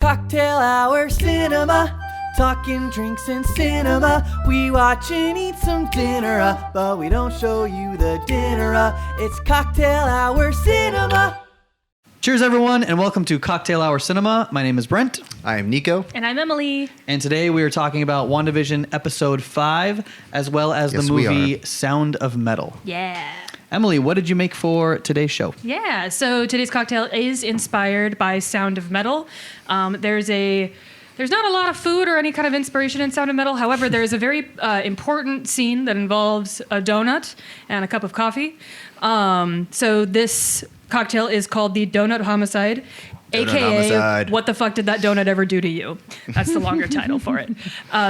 Cocktail Hour Cinema, talking drinks and cinema. We watch and eat some dinner, but we don't show you the dinner. It's Cocktail Hour Cinema. Cheers, everyone, and welcome to Cocktail Hour Cinema. My name is Brent. I am Nico. And I'm Emily. And today we are talking about Wandavision Episode 5, as well as the movie Sound of Metal. Yeah. Emily, what did you make for today's show? Yeah, so today's cocktail is inspired by Sound of Metal. There's not a lot of food or any kind of inspiration in Sound of Metal. However, there is a very important scene that involves a donut and a cup of coffee. So this cocktail is called the Donut Homicide, AKA, what the fuck did that donut ever do to you? That's the longer title for it.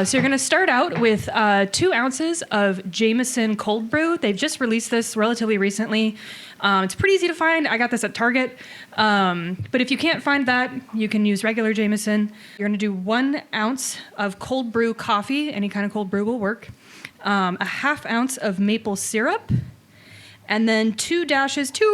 So you're going to start out with 2 ounces of Jameson cold brew. They've just released this relatively recently. It's pretty easy to find. I got this at Target. But if you can't find that, you can use regular Jameson. You're going to do 1 ounce of cold brew coffee. Any kind of cold brew will work. A half ounce of maple syrup. And then 2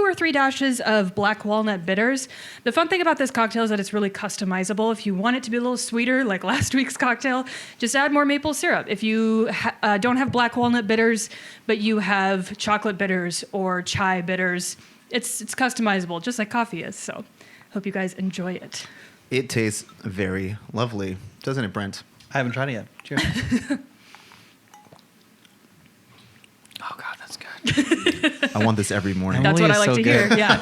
or 3 dashes of Black Walnut Bitters. The fun thing about this cocktail is that it's really customizable. If you want it to be a little sweeter, like last week's cocktail, just add more maple syrup. If you don't have Black Walnut Bitters, but you have chocolate bitters or chai bitters, it's customizable, just like coffee is. So hope you guys enjoy it. It tastes very lovely, doesn't it, Brent? I haven't tried it yet. Cheers. Oh, God, that's good. I want this every morning. That's what I like so to good. hear, yeah.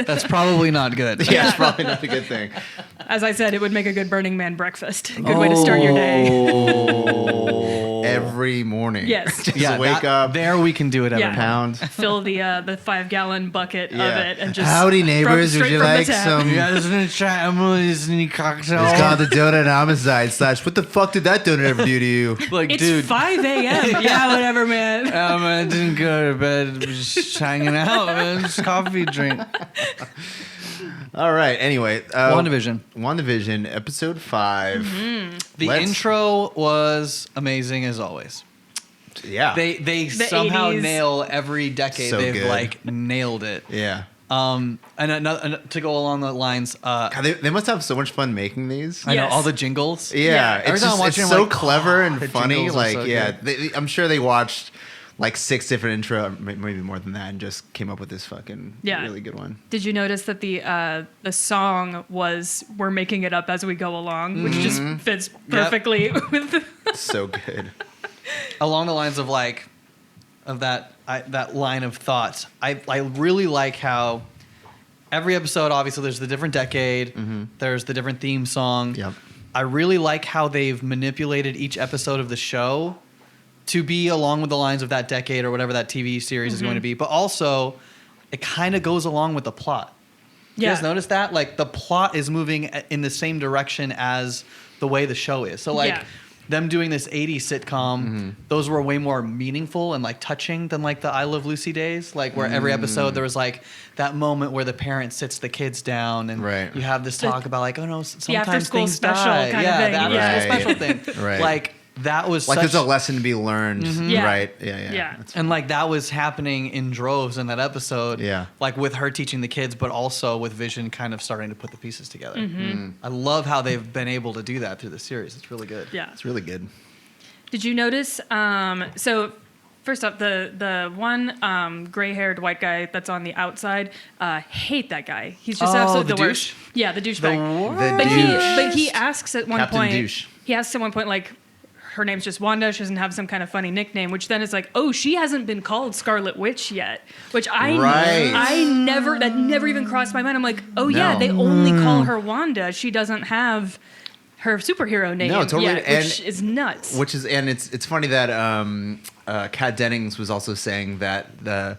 That's probably not good. Yeah, it's probably not a good thing. As I said, it would make a good Burning Man breakfast. A good way to start your day. Every morning. Yes. Just wake up. There we can do it every Yeah. Pound. Fill the 5-gallon bucket of it and just Howdy, neighbors. Would straight you from the like tap. some? You guys want to try Emily's new cocktail? It's called the Donut Homicide / what the fuck did that donut ever do to you? Like, It's dude. 5 a.m. Yeah, whatever, man. I didn't go to bed, just hanging out, man. Just coffee drink. All right. Anyway, WandaVision, episode 5. Mm-hmm. The intro was amazing as always. Yeah. They somehow 80s. nail every decade. So They've good. like nailed it. Yeah. And to go along the lines, God, they must have so much fun making these. I know Yes. all the jingles. Yeah, Every it's, time I'm watching, it's I'm so like, clever oh, and the funny. jingles are Like, so yeah, good. I'm sure they watched like 6 different intro, maybe more than that, and just came up with this fucking really good one. Did you notice that the song was "We're making it up as we go along," which just fits perfectly with. So good. Along the lines of like, of that line of thought, I really like how every episode, obviously, there's the different decade, there's the different theme song. Yep. I really like how they've manipulated each episode of the show to be along with the lines of that decade or whatever that TV series is going to be, but also it kind of goes along with the plot. You guys notice that? Like the plot is moving in the same direction as the way the show is. So like them doing this 80s sitcom, those were way more meaningful and like touching than like the I Love Lucy days, like where every episode there was like that moment where the parent sits the kids down and you have this talk about like, oh no, sometimes after-school things special die. kind of thing. The after-school special thing. Right. Like that was Like such, there's a lesson to be learned, Yeah. right? Yeah. That's and like that was happening in droves in that episode. Yeah. Like with her teaching the kids, but also with Vision kind of starting to put the pieces together. I love how they've been able to do that through the series. It's really good. Yeah. It's really good. Did you notice? So first off, the one gray-haired white guy that's on the outside, hate that guy. He's just absolutely the worst. douche? Yeah, the douchebag. The But he asks at one Captain point. Douche. He asks at one point like, her name's just Wanda. She doesn't have some kind of funny nickname, which then is like, oh, she hasn't been called Scarlet Witch yet. Which that never even crossed my mind. I'm like, oh yeah, they only call her Wanda. She doesn't have her superhero name yet, which is nuts. It's funny that Kat Dennings was also saying that the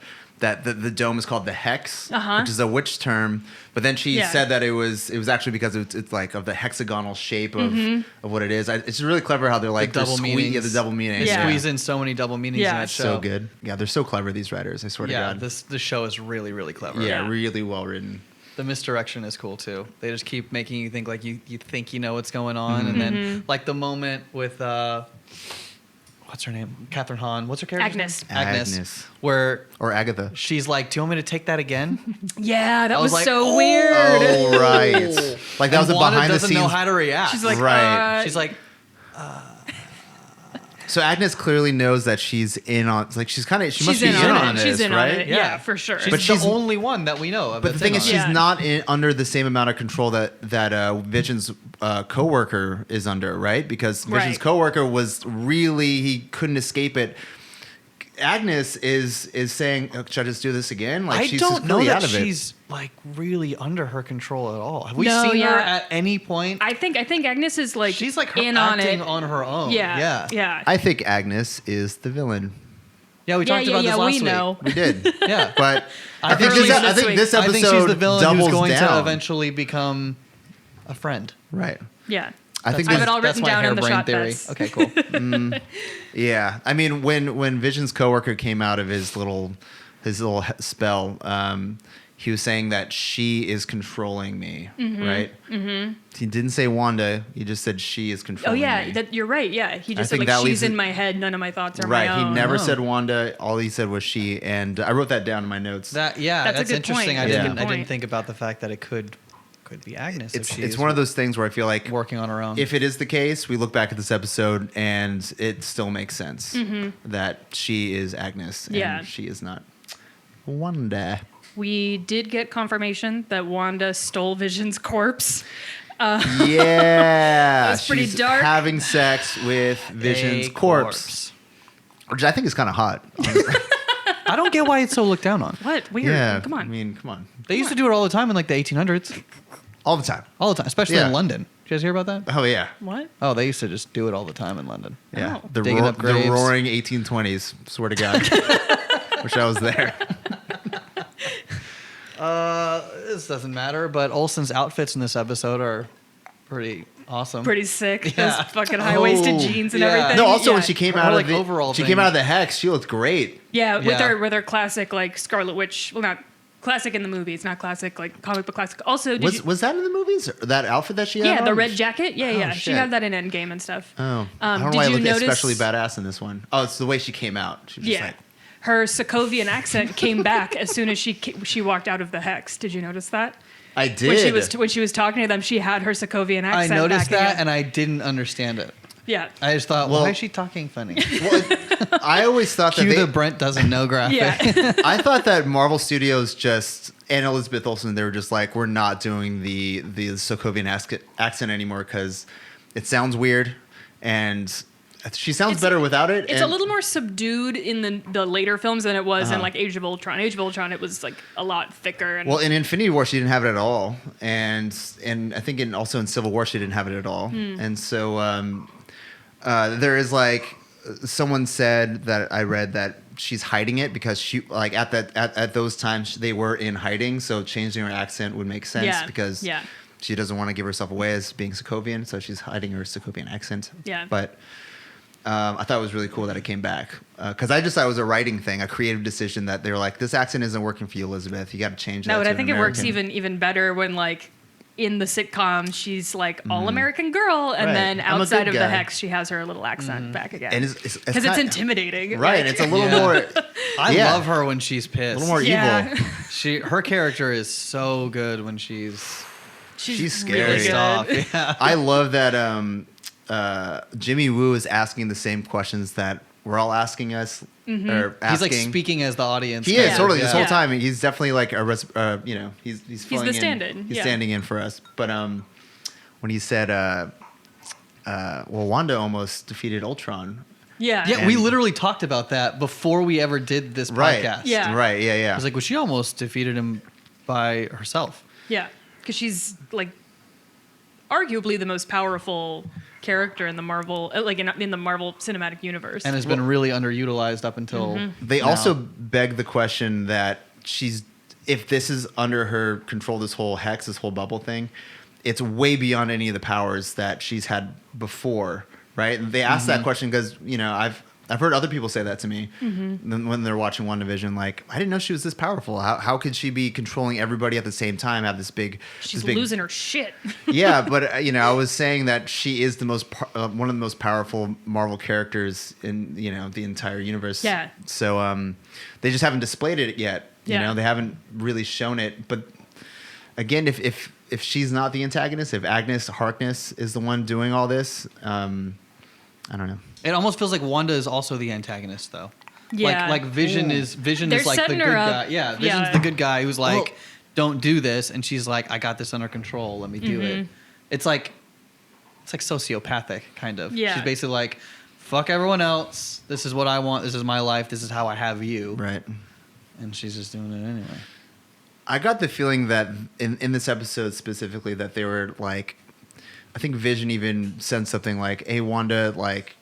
dome is called the Hex, which is a witch term. But then she said that it was actually because it's like of the hexagonal shape of what it is. It's really clever how they're like The double meanings. Yeah, the double meanings. They Yeah. squeeze in so many double meanings in that show. So good. Yeah, they're so clever, these writers. I swear to God. This show is really, really clever. Yeah, really well written. The misdirection is cool too. They just keep making you think like you think you know what's going on, and then like the moment with what's her name? Catherine Hahn. What's her character? Agnes. Agnes. Where Or Agatha. she's like, "Do you want me to take that again?" Yeah, that I was was like, so oh. weird. Oh, right. Like that was a Wanda behind the doesn't know scenes. how to react. She's like, Right. she's like, So Agnes clearly knows that she's in on. Like she must be in on this, She's in right? on it. Yeah, for sure. she's But the she's- only one that we know of. But the that's thing in is, on it. she's Yeah. not under the same amount of control that Vision's coworker is under, right? Because Vision's Right. coworker was really he couldn't escape it. Agnes is saying, oh, "Should I just do this again?" Like I she's don't just know clearly that out of it. she's like really under her control at all. Have we No, seen her yeah. at any point? I think Agnes is like She's like her in on acting it. on her own. Yeah, yeah. I think Agnes is the villain. We talked about this last we week. know. We did, Yeah, but I think earlier this, I this think week. this I episode think she's the villain doubles who's going down. to eventually become a friend. Right. Yeah. I think I have this- it all That's written my down in the harebrained shot theory. bets. Okay, cool. Yeah, I mean, when Vision's coworker came out of his little spell, he was saying that she is controlling me, right? Mm-hmm. He didn't say Wanda. He just said she is Oh controlling yeah, me. that you're right. Yeah, he just said think like that leaves she's in it- my head. None of my thoughts are Right. my He own. never Oh. said Wanda. All he said was she, and I wrote that down in my notes. That's That's a good interesting. point. I That's a didn't. good I didn't point. think about the fact that it could be Agnes. if it's she's one of those things where I feel like working on her own. if it is the case, we look back at this episode and it still makes sense that she is Agnes and Yeah. she is not Wanda. We did get confirmation that Wanda stole Vision's corpse. Yeah, was pretty she's dark. having sex with Vision's A corpse, which I think is kind of hot. honestly. I don't get why it's so looked down on. What? Weird. Yeah, Come on. I mean, come on, They used to do it all the time in like the 1800s. all the time. All the time, especially Yeah. in London. Did you guys hear about that? Oh yeah, What? Oh, they used to just do it all the time in London. yeah. Oh. Digging up The graves. roaring 1820s. Swear to God, wish I was there. This doesn't matter, but Olsen's outfits in this episode are pretty awesome. Pretty sick. Yeah. Those fucking high-waisted Oh, jeans and yeah. everything. No, also yeah. when she came Her, out like, of the overall she thing. came out of the hex, she looked great. Yeah, with Yeah. her classic like Scarlet Witch. Well, not classic in the movies, not classic like comic book classic. Also, did you, Was that in the movies? That outfit that she had? yeah, the on? red jacket. Yeah, yeah. She shit. had that in Endgame and stuff. Oh, I don't know did why I you looked notice- especially badass in this one. Oh, it's the way she came out. She was just Yeah. like, Her Sokovian accent came back as soon as she walked out of the hex. Did you notice that? I did. When she was talking to them, she had her Sokovian I accent. noticed back that again. and I didn't understand it. Yeah. I just thought, Well- why is she talking funny? Well, I always thought that Cue they, the Brent doesn't know graphic. Yeah. I thought that Marvel Studios just and Elizabeth Olsen, they were just like, we're not doing the Sokovian accent anymore because it sounds weird and she sounds It's- better without it. It's and a little more subdued in the later films than it was in Uh-huh. like Age of Ultron. Age of Ultron, it was like a lot thicker. And Well, in Infinity War, she didn't have it at all, and I think also in Civil War, she didn't have it at all. And so there is like someone said that I read that she's hiding it because she like at those times they were in hiding, so changing her accent would make sense Yeah, because yeah. she doesn't want to give herself away as being Sokovian, so she's hiding her Sokovian accent. Yeah. But I thought it was really cool that it came back because I just thought it was a writing thing, a creative decision that they were like, this accent isn't working for you, Elizabeth. You got to change that. no, but to I an think it works American." even better when like in the sitcom she's like all American girl, and Right. then I'm a outside good of the guy. hex she has her little accent back again. And Because it's kinda- intimidating. Right, like- it's a little Yeah. more. I Yeah. love her when she's A pissed. little more Yeah. evil. Her character is so good when she's She's scary. really pissed good. off. Yeah. I love that Jimmy Woo is asking the same questions that we're all asking us. Mm-hmm. Or asking. He's like speaking as the audience. He kind is of, totally this yeah. whole time. He's definitely like he's filling the in. stand-in, He's yeah. standing in for us. But when he said, well, Wanda almost defeated Ultron. Yeah. Yeah, we And- literally talked about that before we ever did this Right. podcast. Yeah. Right. Yeah. I Yeah. was like, well, she almost defeated him by herself. Yeah, because she's like arguably the most powerful character in the Marvel, like in the Marvel Cinematic Universe. And has been really underutilized up until They now. also beg the question that if this is under her control, this whole hex, this whole bubble thing, it's way beyond any of the powers that she's had before, right? And they asked that question because, I've heard other people say that to me when they're watching WandaVision. Like, I didn't know she was this powerful. How could she be controlling everybody at the same time? Have this big. She's this big, losing her shit. Yeah, but I was saying that she is the most one of the most powerful Marvel characters in the entire universe. Yeah. So they just haven't displayed it yet. Yeah. They haven't really shown it. But again, if she's not the antagonist, if Agnes Harkness is the one doing all this, I don't know. It almost feels like Wanda is also the antagonist, though. Yeah. Like Vision is They're like the setting good her up. guy. Yeah, Vision's the good guy who's like, don't do this, and she's like, I got this under control. Let me do it. It's like sociopathic kind of. Yeah. She's basically like, fuck everyone else. This is what I want. This is my life. This is how I have you. Right. And she's just doing it anyway. I got the feeling that in this episode specifically that they were like, I think Vision even said something like, "Hey Wanda, like,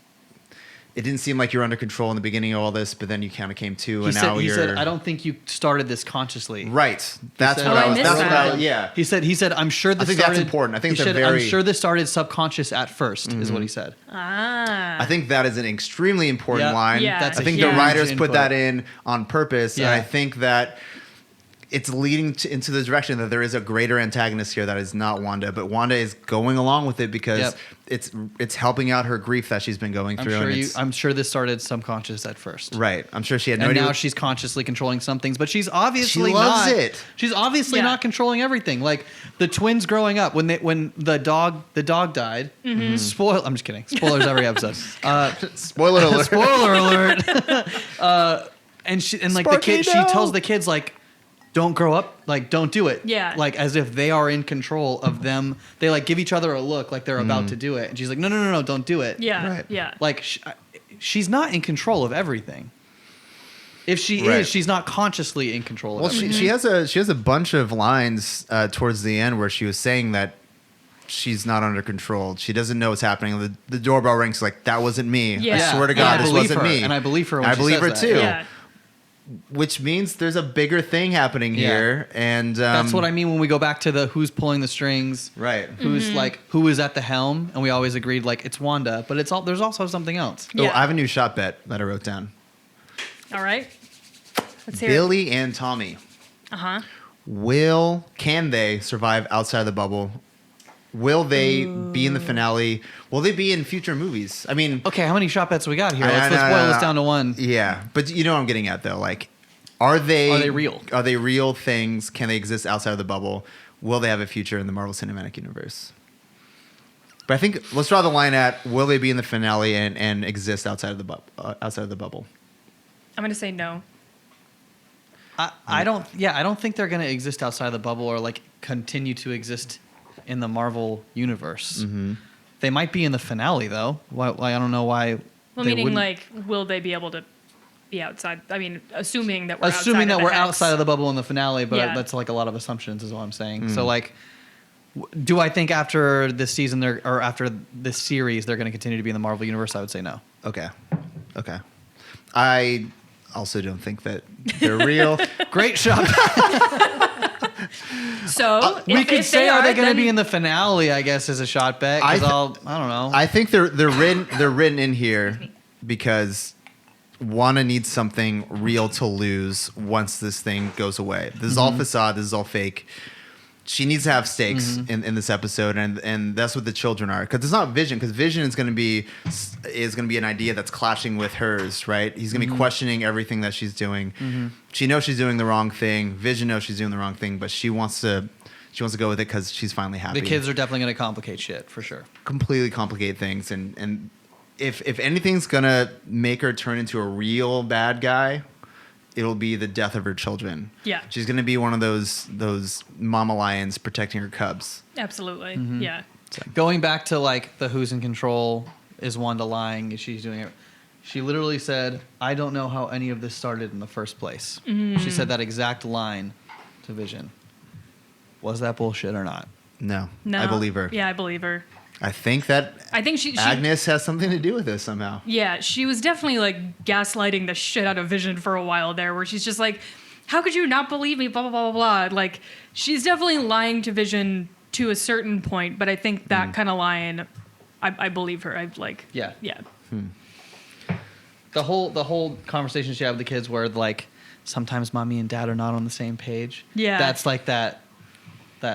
it didn't seem like you were under control in the beginning of all this, but then you kind of came to, and now he you're." said, "I don't think you started this consciously." Right. That's said- what Oh, I I was. missed That's what that. I. Yeah. He said, I'm sure this I think started. that's important. I think he it's a said, very. I'm sure this started subconscious at 1st is what he said. I think that is an extremely important Yeah. line. Yeah. That's I a think huge the writers input. put that in on purpose, and Yeah. I think that it's leading into the direction that there is a greater antagonist here that is not Wanda, but Wanda is going along with it because it's helping out her grief that she's been going through. I'm sure this started subconscious at first. Right. I'm sure she had no And idea. now she's consciously controlling some things, but she's obviously She loves not. it. She's obviously Yeah. not controlling everything. Like the twins growing up, when the dog died. I'm just kidding. Spoilers every episode. Spoiler alert. Spoiler alert. And like the kid, she Sparky, no. tells the kids like, don't grow up, like don't do it. Yeah. Like as if they are in control of them. They like give each other a look like they're about to do it, and she's like, no, don't do it. Yeah. Right. Yeah. Like she's not in control of everything. If she Right. is, she's not consciously in control of Well, everything. she has a bunch of lines towards the end where she was saying that she's not under control. She doesn't know what's happening. The doorbell rings. Like, that wasn't me. Yeah. I swear to And God, I this believe wasn't her, me. and I believe her when I she believe says her that. too. Yeah. Which means there's a bigger thing happening Yeah. here, and That's what I mean when we go back to the who's pulling the strings, Right. who's like who is at the helm, and we always agreed like it's Wanda, but there's also something else. Oh, Yeah. I have a new shot bet that I wrote down. All right. Let's hear Billy and Tommy. it. Uh-huh. Can they survive outside the bubble? Will they be in the finale? Will they be in future movies? I mean, Okay, how many shot bets we got here? Let's no, boil no, this no. down to one. yeah, but you know what I'm getting at though. Like, are they real? Are they real things? Can they exist outside of the bubble? Will they have a future in the Marvel Cinematic Universe? But I think let's draw the line at will they be in the finale and exist outside of the bubble? I'm going to say no. I don't think they're gonna exist outside the bubble or like continue to exist in the Marvel universe. Mm-hmm. They might be in the finale though. Why I don't know why. Well, they meaning wouldn't- like, will they be able to be outside? I mean, assuming that we're assuming that we're hex. outside of the bubble in the finale, but Yeah. that's like a lot of assumptions, is what I'm saying. Mm. So like, do I think after this season or after this series they're going to continue to be in the Marvel universe? I would say no. Okay. I also don't think that they're real. Great shot. So We if could say, are they going to then- be in the finale? I guess is a shot bet. I Because th- I don't know. I think they're written in here because Wanda needs something real to lose once this thing goes away. This is all facade. This is all fake. She needs to have stakes in this episode, and that's what the children are. Because it's not Vision. Because Vision is going to be an idea that's clashing with hers, right? He's going to be questioning everything that she's doing. She knows she's doing the wrong thing. Vision knows she's doing the wrong thing, but she wants to go with it because she's finally happy. The kids are definitely going to complicate shit for sure. Completely complicate things, and if anything's gonna make her turn into a real bad guy, it'll be the death of her children. Yeah. She's gonna be one of those mama lions protecting her cubs. Absolutely. Yeah. Going back to like the who's in control, is Wanda lying? Is she doing it? She literally said, "I don't know how any of this started in the first place." She said that exact line to Vision. Was that bullshit or not? No, No. I believe her. Yeah, I believe her. I think that I think she Agnes has something to do with this somehow. Yeah, she was definitely like gaslighting the shit out of Vision for a while there, where she's just like, "How could you not believe me?" Blah blah blah blah blah. Like, she's definitely lying to Vision to a certain point, but I think that kind of line, I believe her. I like. Yeah. Yeah. the whole conversation she had with the kids where like sometimes mommy and dad are not on the same page. Yeah. That's like that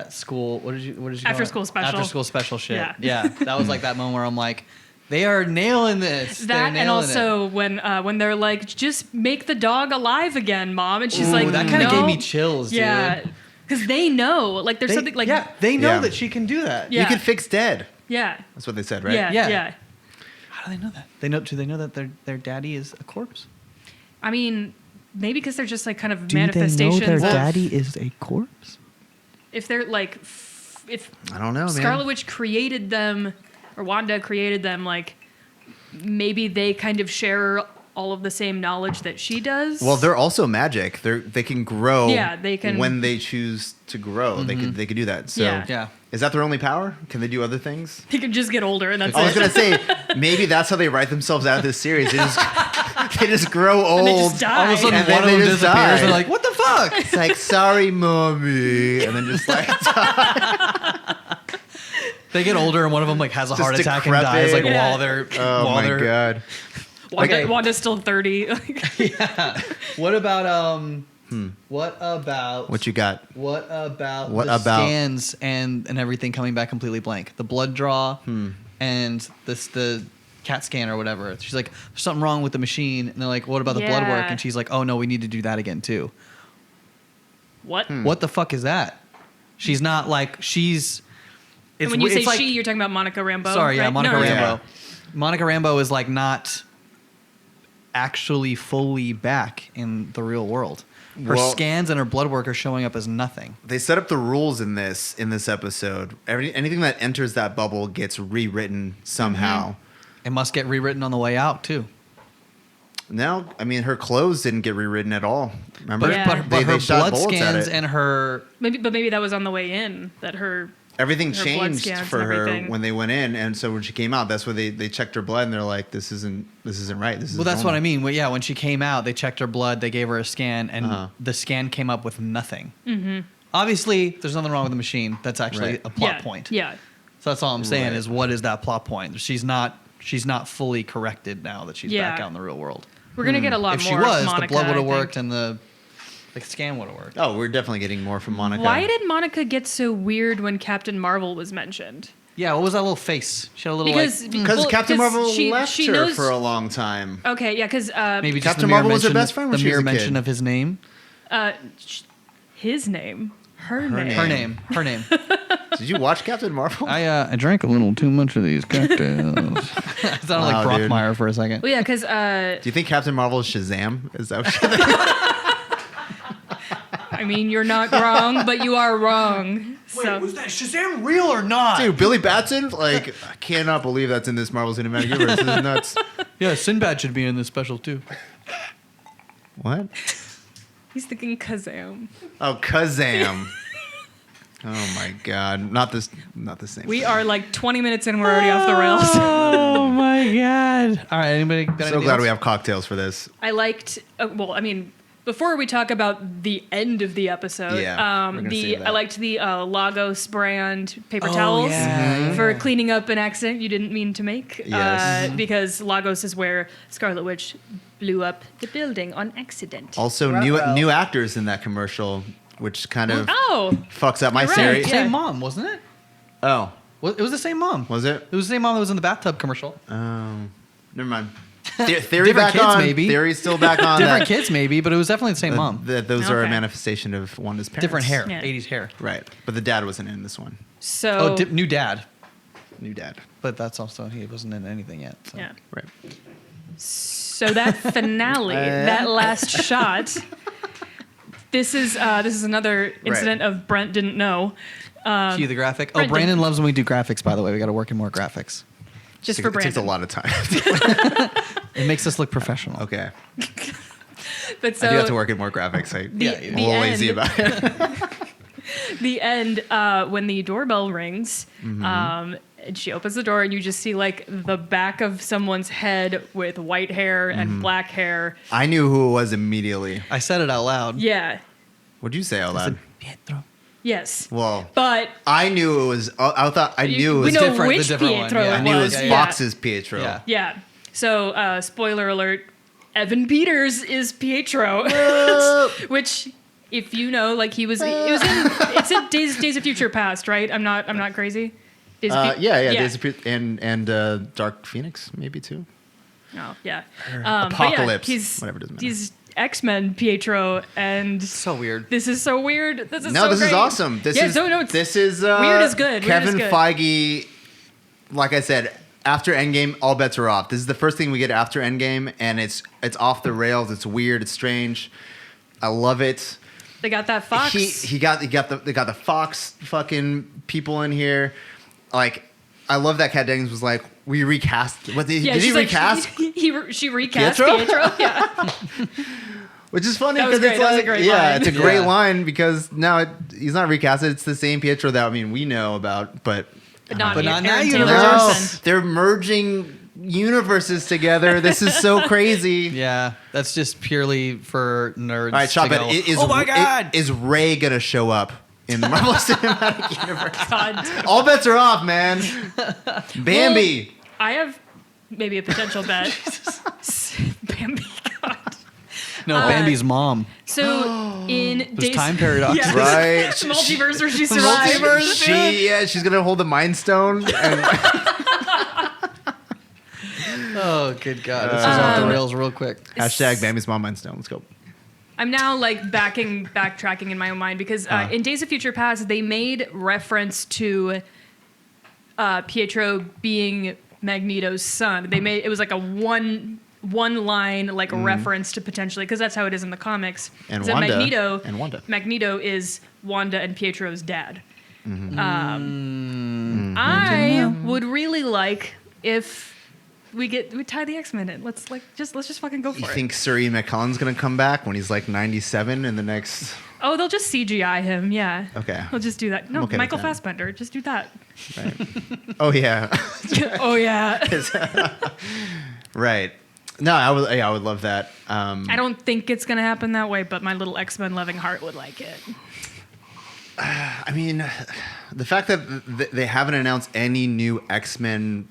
school. What did you call After it? school special. After school special shit. Yeah. Yeah. That was like that moment where I'm like, they are nailing this. That and also when they're like, just make the dog alive again, mom, and she's Ooh, like, that kind of no. gave me chills, Yeah, dude. because they know, like, there's something like, they know Yeah. that she can do that. Yeah. You can fix dead. yeah, That's what they said, right? yeah, Yeah. yeah. How do they know that? Do they know that their daddy is a corpse? I mean, maybe because they're just like kind of Do they know manifestations. their of, daddy is a corpse? if they're like, if I don't know, man. Scarlet Witch created them or Wanda created them, like maybe they kind of share all of the same knowledge that she does. Well, they're also magic. They can grow. Yeah, they can- when they choose to grow. They could do that. So Yeah. Yeah. is that their only power? Can they do other things? They can just get older and that's I was it. gonna say maybe that's how they write themselves out of this series. They just grow old. And they just die. All of a sudden, And then one of they them just disappears. die. They're like, what the fuck? It's like, sorry, mommy, and then just like They get older, and one of them like has a Just heart attack and decrepit. dies like Yeah. while they're. oh while my they're, god. Wanda's still 30. Yeah. What about What about What you got? What about What the about- scans and everything coming back completely blank? The blood draw and the CAT scan or whatever. She's like, there's something wrong with the machine, and they're like, what about the blood work? Yeah. And she's like, oh no, we need to do that again too. What? What the fuck is that? She's not like she's. And when you it's say like, she, you're talking about Monica Rambeau. sorry, yeah, right? Monica No, Rambeau. Yeah. Monica Rambeau is like not actually fully back in the real world. Her Well- scans and her blood work are showing up as nothing. They set up the rules in this episode. Anything that enters that bubble gets rewritten somehow. It must get rewritten on the way out too. No, I mean her clothes didn't get rewritten at all. Remember? But, Yeah. but, but They her shot blood bullets at scans it. and her Maybe that was on the way in. That her. Everything her blood changed scans for and her everything. when they went in, and so when she came out, that's where they checked her blood, and they're like, "This isn't right. This is well, that's what normal." I mean. Well, yeah, when she came out, they checked her blood, they gave her a scan, and Uh-huh. the scan came up with nothing. Mm-hmm. Obviously, there's nothing wrong with the machine. That's actually Right. a plot Yeah. point. Yeah. So that's all I'm saying Right. is what is that plot point? She's not fully corrected now that she's back Yeah. out in the real world. We're gonna get a lot If more. she was, of Monica, the blood would I have worked think. and the scan would have worked. Oh, we're definitely getting more from Monica. Why did Monica get so weird when Captain Marvel was mentioned? Yeah, what was that little face? She had a little Because Because well, Captain 'cause Marvel she left her knows, for a long time. Okay, yeah, because maybe just Captain the mere Marvel was her mention- best friend when the she was mere a kid. mention of his name. his name, her name. Her name. Did you watch Captain Marvel? I drank a little too much of these cocktails. I sounded Wow, like dude. Brockmire for a second. Well, yeah, because Do you think Captain Marvel is Shazam? Is that what you think? I mean, you're not wrong, but you are wrong. So that Shazam real or not? Dude, Billy Batson? Like, I cannot believe that's in this Marvel Cinematic Universe. This is nuts. Yeah, Sinbad should be in this special too. What? he's thinking Kazam. Oh, Kazam. Oh my God! Not the same. We are like 20 minutes in, we're already off the rails. Oh my god! All right, anybody? Got so anything glad else? we have cocktails for this. I liked. Well, I mean, before we talk about the end of the episode, Yeah, we're gonna save that. I liked the Lagos brand paper towels yeah. for cleaning up an accident you didn't mean to make. Yes. Because Lagos is where Scarlet Witch blew up the building on accident. Also, new actors in that commercial, which kind of Oh, fucks up my You're right, theory. yeah. Same mom, wasn't it? Oh, It was the same mom. was it? It was the same mom that was in the bathtub commercial. Oh, never mind. Theory Different back kids, on. maybe. Theory's still back on. Different that, kids, maybe, but it was definitely the same mom. Those are a Okay. manifestation of Wanda's parents. Different hair, Yeah. 80s hair. Right, but the dad wasn't in this one. so New dad, New dad. but that's also he wasn't in anything yet. So. yeah. Right. So that finale, that last shot. This is another incident of Brent didn't know. Cue the graphic. Oh, Brandon. Brandon loves when we do graphics. By the way, we got to work in more graphics. Just It for takes a Brandon. lot of time. It makes us look professional. Okay. But so I do have to work at more graphics. I'm Yeah, a little lazy end. about it. the end when the doorbell rings, and she opens the door and you just see like the back of someone's head with white hair and black hair. I knew who it was immediately. I said it out loud. Yeah. What'd you say out loud? Pietro. Yes. Well, But I knew it was. I thought I knew it we was. know different, the which different one, Pietro yeah. I knew it was Yeah. Fox's Pietro. Yeah. Yeah. So spoiler alert. Evan Peters is Pietro, which, if you know, like it's in Days of Future Past, right? I'm not crazy. Days of Days of and Dark Phoenix maybe too. Oh yeah, Apocalypse. Whatever doesn't matter. He's X-Men Pietro, and So weird. this is so weird. This is This great. is awesome. This is weird is good. Kevin Weird is good. Feige, like I said, after Endgame, all bets are off. This is the first thing we get after Endgame, and it's off the rails. It's weird. It's strange. I love it. They got that Fox. They got the Fox fucking people in here. Like, I love that Kat Dennings was like, we recast. What did he recast? She recast Pietro. Yeah. Which is funny That was because it's great. That was like, a great yeah, line. it's a great Yeah. line because now he's not recasted. It's the same Pietro that we know about, but Not But not Aaron that Taylor universe. Johnson. they're merging universes together. This is so crazy. Yeah, that's just purely for nerds. All right, Sean, to but go, is, oh my god! is Ray gonna show up in the Marvel Cinematic Universe? God. All bets are off, man. Bambi. Well, I have maybe a potential bet. Bambi. God. No, Bambi's mom. So in There's time paradox. Yeah. Right. Multiverse where she survived. She's gonna hold the Mind Stone. And Oh, good god! This is off the rails real quick. hashtag Bambi's mom Mind Stone. Let's go. I'm now like backtracking in my own mind because in Days of Future Past they made reference to Pietro being Magneto's son. It was like a one line like reference to potentially, because that's how it is in the comics. And is that Wanda. Magneto is Wanda and Pietro's dad. I would really like if we tie the X-Men in. Let's just fucking go for You it. think Sir Ian McKellen's gonna come back when he's like 97 in the next? Oh, they'll just CGI him. Yeah. Okay. They'll just do that. No, I'm okay with Michael that. Fassbender. Just do that. Right. Oh yeah. Oh yeah. Right. No, I would love that. I don't think it's gonna happen that way, but my little X-Men loving heart would like it. I mean, the fact that they haven't announced any new X-Men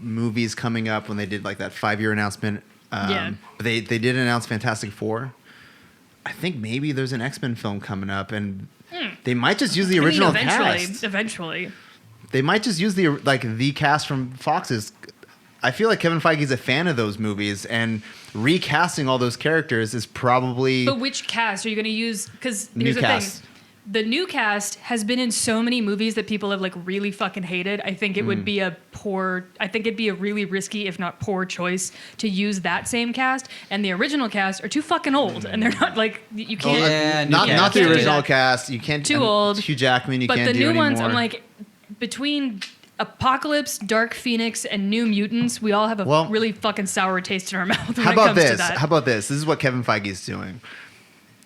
movies coming up when they did like that 5-year announcement. Yeah. But they did announce Fantastic Four. I think maybe there's an X-Men film coming up, and they might just use the original cast. Eventually. They might just use the cast from Fox's. I feel like Kevin Feige's a fan of those movies, and recasting all those characters is probably But which cast are you going to use? Because New here's the cast. thing. The new cast has been in so many movies that people have like really fucking hated. I think it would be I think it'd be a really risky, if not poor choice to use that same cast. And the original cast are too fucking old. And they're not like, you can't. Yeah, not yeah, not the can't do original that. cast. You can't. Too old. Hugh Jackman. You But can't the do new anymore. ones, I'm like, between Apocalypse, Dark Phoenix, and New Mutants, we all have a really fucking sour taste in our mouth when How it about comes to this? that. How about this? This is what Kevin Feige's doing.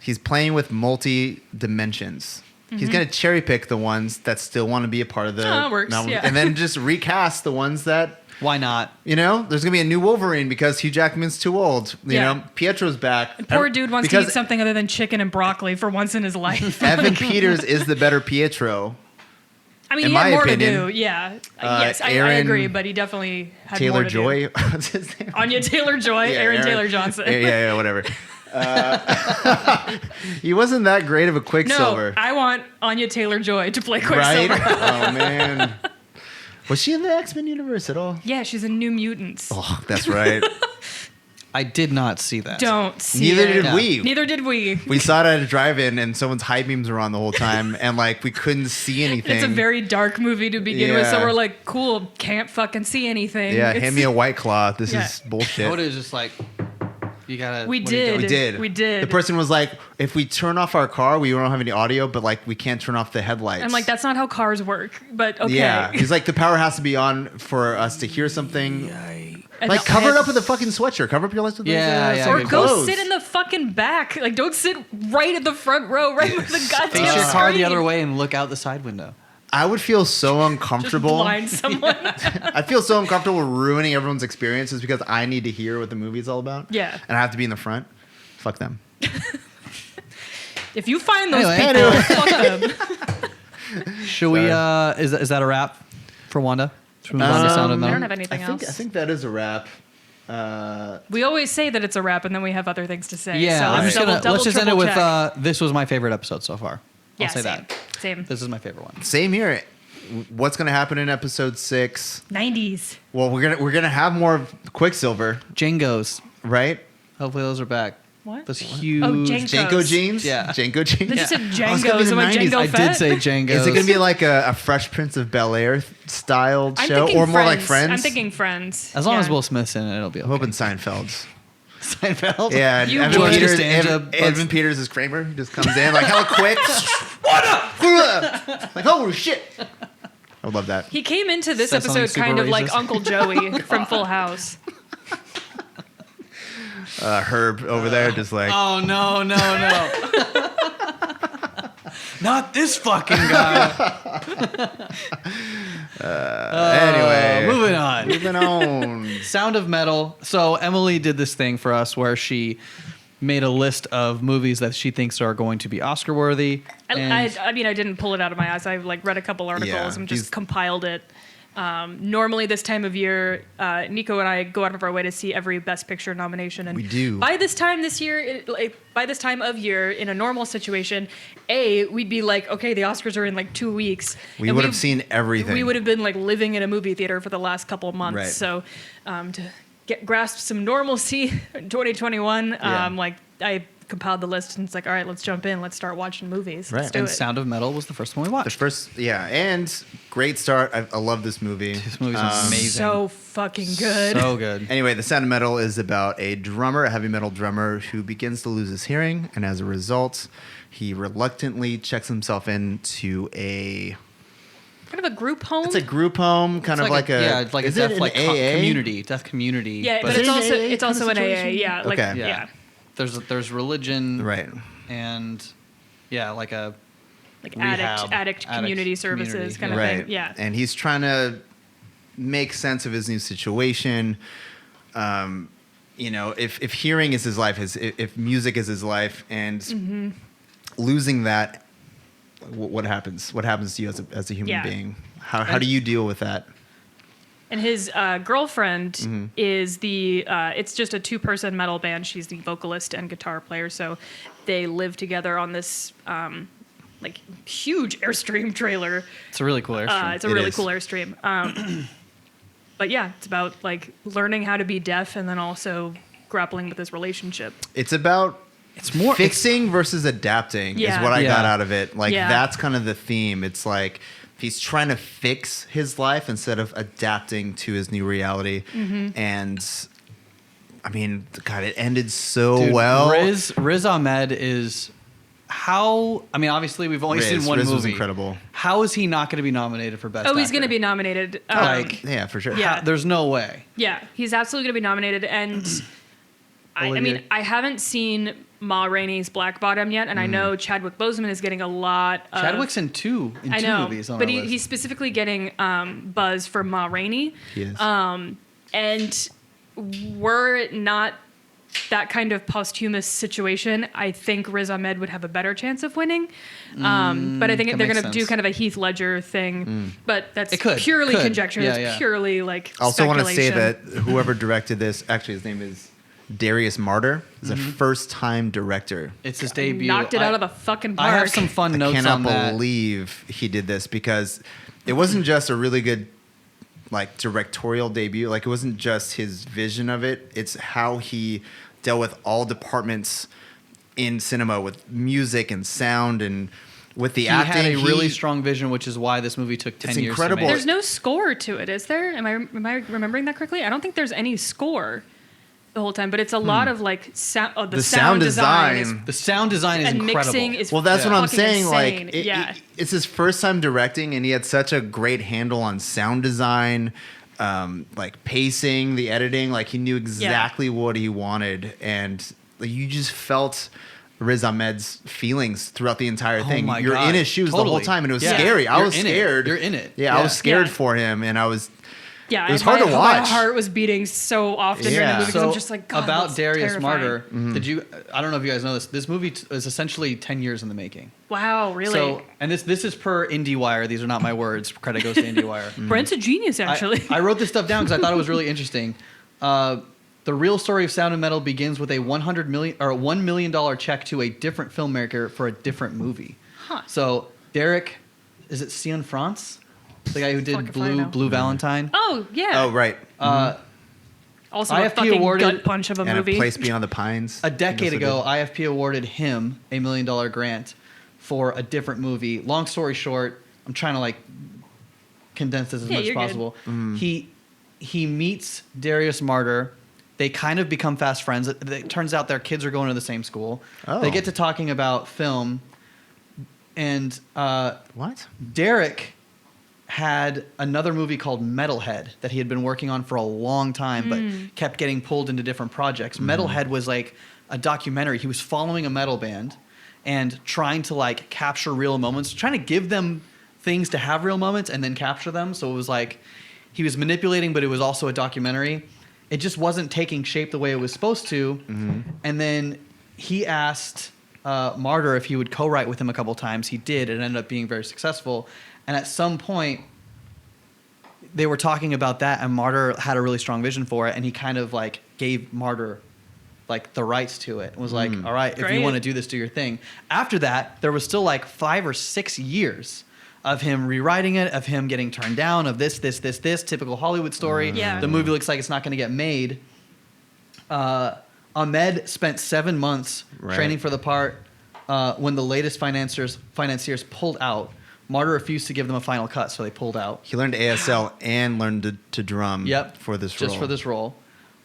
He's playing with multi-dimensions. He's going to cherry pick the ones that still want to be a part of the Oh, it works, novel, yeah. and then just recast the ones that, Why not? there's going to be a new Wolverine because Hugh Jackman's too old. You Yeah. know, Pietro's back. Poor dude wants to because eat something other than chicken and broccoli for once in his life. Evan Peters is the better Pietro. I mean, in he had my more opinion, to do. Yeah. Yes, I Aaron agree, but he definitely had more Taylor to Joy. do. What's his name? Anya Taylor-Joy, Yeah, Aaron Taylor-Johnson. Yeah, whatever. He wasn't that great of a Quicksilver. No, I want Anya Taylor-Joy to play Right? Quicksilver. Oh, man. Was she in the X-Men universe at all? Yeah, she's in New Mutants. Oh, that's right. I did not see that. Don't see Neither it. did Yeah. we. Neither did we. We saw it at a drive-in, and someone's high beams were on the whole time, and like we couldn't see anything. It's a very dark movie to begin with, so Yeah. we're like, cool, can't fucking see anything. yeah. It's- Hand me a White Claw. This Yeah. is bullshit. What is just like, you gotta. We what are you did. doing? We did. We did. The person was like, if we turn off our car, we don't have any audio, but like we can't turn off the headlights. I'm like, that's not how cars work, but okay. Yeah. He's like, the power has to be on for us to hear something. And Like, I cover had- it up with a fucking sweatshirt. Cover up your lights with Yeah, those, yeah, Or good go clothes. sit in the fucking back. Like, don't sit right at the front row, right with the goddamn Face your screen. car the other way and look out the side window. I would feel so Just uncomfortable. blind someone. I feel so uncomfortable ruining everyone's experiences because I need to hear what the movie's all about. Yeah. And I have to be in the front. Fuck them. If you find those Anyway. people, fuck them. Should we? Is that a wrap for Wanda? Should we move on to Sound of I Metal? don't have anything else. I think that is a wrap. We always say that it's a wrap, and then we have other things to say. Yeah, so I'm just gonna let's just end it with check. This was my favorite episode so far. Yeah, I'll say same. that. Same. This is my favorite one. Same here. What's gonna happen in episode 6? 90s. Well, we're gonna have more of Quicksilver, Jingos. right? Hopefully those are back. What? Those huge. Oh, Jenko. Janko jeans. Yeah. Janko jeans. They just said Oh, it's gonna be Django's. the Am I 90s. Django I Fett? did say Jingos. Is it gonna be like a Fresh Prince of Bel-Air styled I'm show, thinking or more like Friends? I'm thinking Friends. As long as Yeah. Will Smith's in it, it'll be okay. I'm hoping Seinfeld's. Seinfeld. Yeah, and You Evan would. Peters. Costanza, Evan Peters is Kramer. He just comes in like hella quick. What up? Like holy shit. I would love that. He came into this Said something episode kind super of like racist. Uncle Joey from Full House. Herb over there, just like Oh no. Not this fucking guy. anyway. Moving on. Moving on. Sound of Metal. So Emily did this thing for us where she made a list of movies that she thinks are going to be Oscar worthy. I mean, I didn't pull it out of my ass. I like read a couple articles Yeah, and just these- compiled it. Normally, this time of year, Nico and I go out of our way to see every Best Picture nomination. And We do. By this time this year, by this time of year, in a normal situation, we'd be like, okay, the Oscars are in like 2 weeks. We And would have seen everything. We would have been like living in a movie theater for the last couple of months. Right. So to grasp some normalcy in 2021, Yeah. like I compiled the list and it's like, all right, let's jump in. Let's start watching movies. Right. Let's do And it. Sound of Metal was the first one we The watched. first, yeah, and great start. I love this movie. This movie's amazing. So fucking good. So good. Anyway, The Sound of Metal is about a drummer, a heavy metal drummer, who begins to lose his hearing, and as a result, he reluctantly checks himself into a. Kind of a group home. It's a group home, kind of like a. yeah, it's like is a it deaf an like AA? community, deaf community. Yeah, but Is it's it an also AA it's kind of also an AA. situation? Yeah, like Okay. yeah, There's religion. Right. And yeah, like a like rehab, addict community services community, kind Right. of thing. Yeah. And he's trying to make sense of his new situation. You know, if hearing is his life, if music is his life, and Mm-hmm. losing that, what happens? What happens to you as a human Yeah. being? How do you deal with that? And his girlfriend Mm-hmm. is it's just a 2-person metal band. She's the vocalist and guitar player. So they live together on this like huge Airstream trailer. it's a really cool airstream. It's a It really is. cool Airstream. But yeah, it's about like learning how to be deaf and then also grappling with this relationship. It's about more fixing versus adapting Yeah. is what I Yeah. got out of it. Like Yeah. that's kind of the theme. It's like he's trying to fix his life instead of adapting to his new reality. Mm-hmm. And I mean, God, it ended so Dude, well. Riz Ahmed is how. I mean, obviously we've only seen one Riz movie. was incredible. How is he not going to be nominated for best? Oh, he's Actor? going to be nominated. Yeah, for sure. Yeah. There's no way. Yeah, he's absolutely going to be nominated. And I Olivia. mean, I haven't seen Ma Rainey's Black Bottom yet, and I know Chadwick Boseman is getting a lot of... Chadwick's in two I know, movies on but our list. he's specifically getting buzz for Ma Rainey. He is. And were it not that kind of posthumous situation, I think Riz Ahmed would have a better chance of winning. But I think that they're makes going to do sense. kind of a Heath Ledger thing. But that's It could, purely could. conjecture. Yeah, That's yeah. purely like I also want to say speculation. that whoever directed this, actually his name is Darius Martyr, is a first-time director. It's his debut. Knocked it out of the fucking park. I have some fun I notes cannot on that. believe he did this because it wasn't just a really good like directorial debut. Like it wasn't just his vision of it. It's how he dealt with all departments in cinema with music and sound and with the He acting. had a really strong vision, which is why this movie took 10 It's years incredible. to make. There's no score to it, is there? Am I remembering that correctly? I don't think there's any score the whole time, but it's a lot of like sound. The sound design is, design. The sound design is and incredible. mixing is Well, that's what I'm fucking saying. insane. Like, yeah. it's his first time directing, and he had such a great handle on sound design, like pacing, the editing. Like he knew exactly what he wanted, and like, you just felt Riz Ahmed's feelings throughout the entire thing. my You're God. in his shoes the whole Totally. time, and it was Yeah. scary. I You're was in it. scared. You're in it. Yeah, I Yeah. was scared Yeah. for him, and I was. Yeah, It was and hard to my watch. heart was beating so often during the Yeah. movie because So I'm just like, God, about that's Darius terrifying. Martyr, did you? I don't know if you guys know this. This movie is essentially 10 years in the making. Wow, really? So, and this is per IndieWire. These are not my words. Credit goes to IndieWire. Brent's a genius, actually. I wrote this stuff down because I thought it was really interesting. The real story of Sound of Metal begins with a $100 million check to a different filmmaker for a different movie. Huh. So Derek, is it Cian France? The guy who did Fuck if I know. Blue Valentine? Oh, yeah. Oh, right. Also IFP a fucking awarded- gut punch of a And movie. A Place Beyond the Pines. A decade He ago, also IFP awarded him a $1 million grant for a different movie. Long story short, I'm trying to like condense this as much as you're good. possible. He meets Darius Martyr. They kind of become fast friends. It turns out their kids are going to the same school. Oh. They get to talking about film, and What? Derek had another movie called Metalhead that he had been working on for a long time, but kept getting pulled into different projects. Metalhead was like a documentary. He was following a metal band and trying to like capture real moments, trying to give them things to have real moments and then capture them. So it was like he was manipulating, but it was also a documentary. It just wasn't taking shape the way it was supposed to. And then he asked Martyr if he would co-write with him a couple times. He did. It ended up being very successful. And at some point, they were talking about that, and Martyr had a really strong vision for it, and he kind of like gave Martyr like the rights to it and was like, all right, if you Great. want to do this, do your thing. After that, there was still like 5 or 6 years of him rewriting it, of him getting turned down, of this, typical Hollywood story. Yeah. The movie looks like it's not going to get made. Ahmed spent 7 months Right. training for the part. When the latest financiers pulled out, Martyr refused to give them a final cut, so they pulled out. He learned ASL and learned to drum for this role. Just for this role.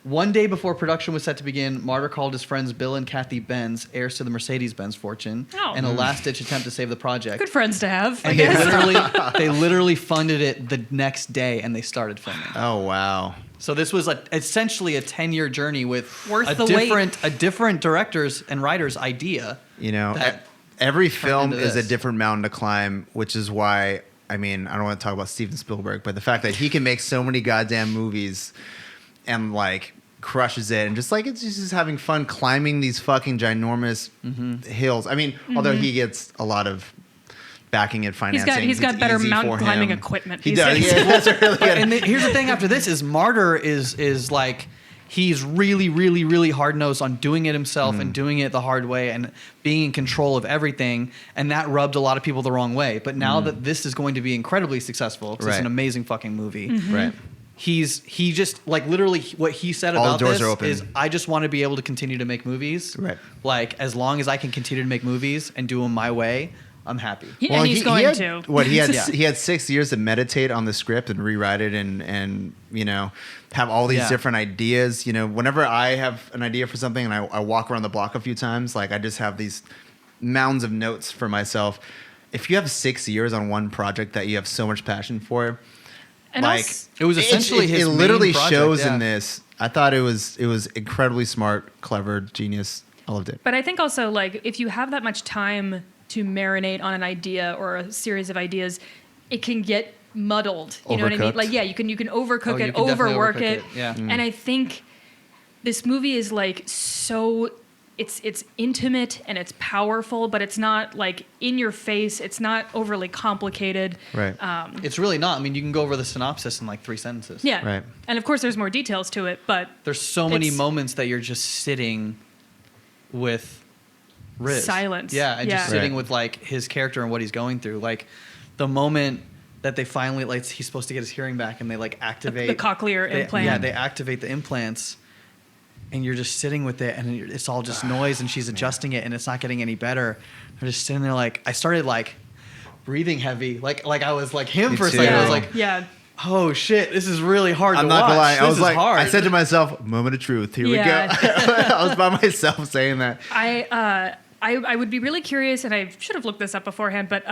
One day before production was set to begin, Martyr called his friends Bill and Kathy Benz, heirs to the Mercedes-Benz fortune, Oh. in a last-ditch attempt to save the project. Good friends to have, I And guess. they literally funded it the next day, and they started filming. Oh, wow. So this was essentially a 10-year journey with Worth a the wait. different director's and writer's idea. You know, that every film into is a this. different mountain to climb, which is why, I mean, I don't want to talk about Steven Spielberg, but the fact that he can make so many goddamn movies and like crushes it and just like it's just having fun climbing these fucking ginormous hills. I mean, although he gets a lot of backing and financing. He's got it's better easy mountain for climbing him. equipment He these does. days. Yeah, that's really good. And here's the thing after this is Martyr is like he's really, really, really hard-nosed on doing it himself and doing it the hard way and being in control of everything. And that rubbed a lot of people the wrong way. But now that this is going to be incredibly successful, 'cause it's Right. an amazing fucking movie. Right. He just like literally what he said All the about doors this are open. is I just want to be able to continue to make movies. Right. Like as long as I can continue to make movies and do them my way, I'm happy. And he's going had, to. What he had, Yeah. he had 6 years to meditate on the script and rewrite it, and you know, have all these Yeah. different ideas. You know, whenever I have an idea for something and I walk around the block a few times, like I just have these mounds of notes for myself. If you have 6 years on one project that you have so much passion for, And like also- It was essentially it his main literally project, shows yeah. in this. I thought it was incredibly smart, clever, genius. I loved it. But I think also, like, if you have that much time to marinate on an idea or a series of ideas, it can get muddled. You know what I mean? Overcooked. Like, yeah, you can overcook Oh, you it, can definitely overwork overcook it. it, yeah. And I think this movie is like so. It's intimate and it's powerful, but it's not like in your face. It's not overly complicated. Right. It's really not. I mean, you can go over the synopsis in like 3 sentences. Yeah. Right. And of course, there's more details to it, but There's so many It's- moments that you're just sitting with Riz. Silence. Yeah, and just Yeah. sitting Right. with like his character and what he's going through. Like the moment that they finally like he's supposed to get his hearing back and they like activate the cochlear implant. Yeah, they activate the implants. And you're just sitting with it, and it's all just noise, and she's adjusting it, and it's not getting any better. I'm just sitting there, like I started like breathing heavy, like I was like him Me for a second. I was too. like, yeah. oh shit, this is really hard I'm to not watch. gonna lie. This I was is like, hard. I said to myself, "Moment of truth. Here Yeah. we go." I was by myself saying that. I would be really curious, and I should have looked this up beforehand, but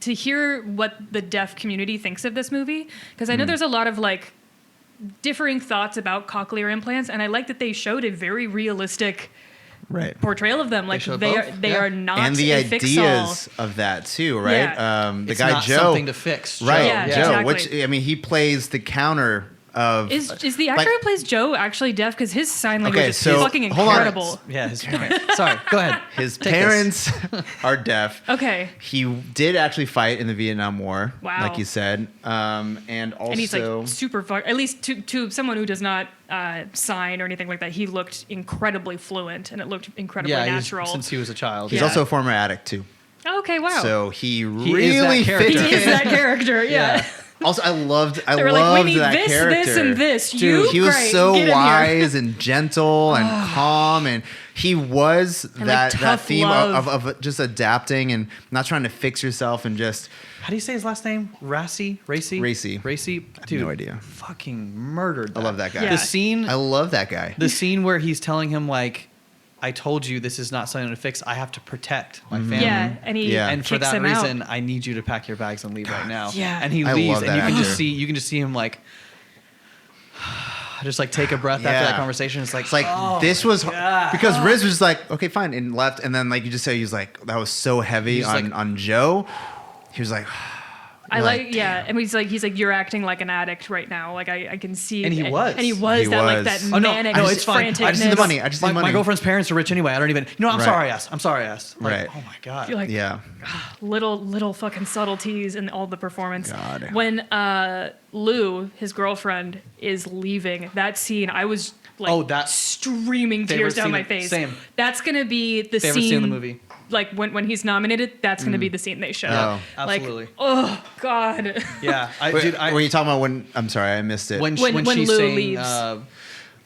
to hear what the deaf community thinks of this movie, because I know there's a lot of like differing thoughts about cochlear implants, and I like that they showed a very realistic Right. portrayal of them. Like showed they both, are they yeah. are not And the a fix-all. ideas of that too, right? Yeah. The It's guy not Joe, something to fix. right? Yeah, Joe, exactly. which I mean, he plays the counter Is the actor like- who plays Joe actually deaf? Because his sign language Okay, is so, fucking hold on. incredible. Yeah, his parents. Sorry, go ahead. His Take parents are deaf. Okay. He did actually fight in the Vietnam War, Wow. like you said, and also And he's like super at least to someone who does not sign or anything like that. He looked incredibly fluent, and it looked incredibly natural. Since he was a child. he's Yeah. also a former addict too. Okay, wow. So he is really that character. fit he is in. that character. Yeah. Also, I loved They were like, we need that this, character. this, and this. Dude, You, he was great. so Get in here. wise and gentle and calm, and he was like, that tough theme love. of just adapting and not trying to fix yourself and just How do you say his last name? Racy? Racy. Dude, no idea. Fucking murdered that. I love that guy. Yeah. The I love that guy. scene where he's telling him like, I told you this is not something to fix. I have to protect my family. Yeah, and he Yeah. And for kicks that him reason, out. I need you to pack your bags and leave right now. Yeah. And he I leaves, love and that you can actor. just see him like, just like take a breath after Yeah. that conversation. It's like, It's like this was because Riz was just like, okay, fine, and left, and then like you just say, he was like, that was so heavy He's like- on Joe. He was like, I you're like, yeah, damn. and he's like, you're acting like an addict right now. Like I can see, And he was. and he was He that like was. that oh no, manic, no, it's fine. I just need the money. I just need My money. girlfriend's parents are rich anyway. I don't even. No, I'm Right. sorry, I asked. I'm sorry, I asked. Like, Right. Oh my god. You're like, Yeah. little fucking subtleties in all the performance. God. When Lou, his girlfriend, is leaving, that scene, I was like, Oh, that- streaming Favorite tears down scene my of- face. same. That's gonna be the Favorite scene scene in the movie. Like when he's nominated, that's gonna be the scene they show. Oh. Like, Absolutely. oh god. Yeah, Wait, I were you talking about when? I'm sorry, I missed it. when When she's Lou saying leaves. when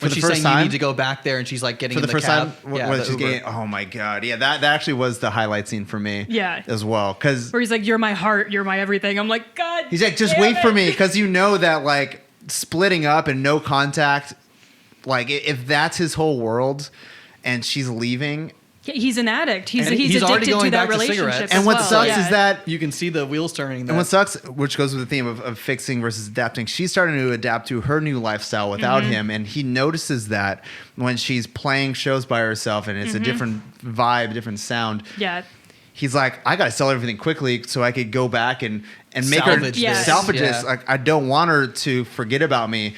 the she's first saying time? you need to go back there and she's like getting for the in first cab. time Yeah, when the she's Uber. getting, oh my god, yeah, that actually was the highlight scene for me. Yeah. as well, because Where he's like, "You're my heart, you're my everything." I'm like, God. he's like, just damn wait for it." me, because you know that like splitting up and no contact, like if that's his whole world, and she's leaving. He's an addict. He's And he's already addicted going to that back to relationship. cigarettes. And as what well. sucks Yeah. is that You can see the wheels turning. And what sucks, which goes with the theme of fixing versus adapting, she's starting to adapt to her new lifestyle without Mm-hmm. him. And he notices that when she's playing shows by herself and it's a different vibe, different sound. Yeah. He's like, I got to sell everything quickly so I could go back and make her Salvage this. salvage Yeah. this. Like, I don't want her to forget about me.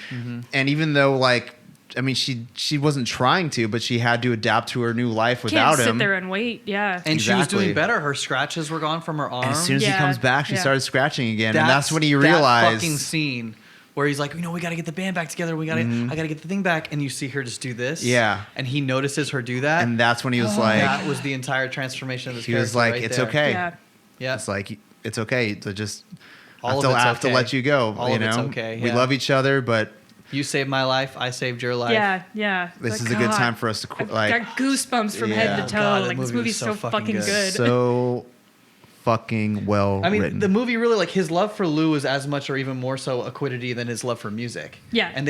And even though, like, I mean, she wasn't trying to, but she had to adapt to her new life without Can't sit him. there and wait. Yeah. And she was Exactly. doing better. Her scratches were gone from her arm. And as soon as he Yeah. comes back, she Yeah. started scratching again. And that's when he realized. that fucking scene where he's like, we got to get the band back together. I got to get the thing back. And you see her just do this. Yeah. And he notices her do that. And that's when he was like, that was the entire transformation of his he character. was like, right it's there. okay. Yeah. Yeah. It's like, it's okay to just All I of it's have to okay. let you go. All you of know, it's okay, we yeah. love each other, but You saved my life. I saved your life. Yeah. Yeah. this Like, is a good God, time for us to I've like got goosebumps from Yeah. head to toe. God, that like this movie movie's was so so fucking fucking good. so fucking well I mean, written. the movie really, like, his love for Lou is as much or even more so a quiddity than his love for music. Yeah. And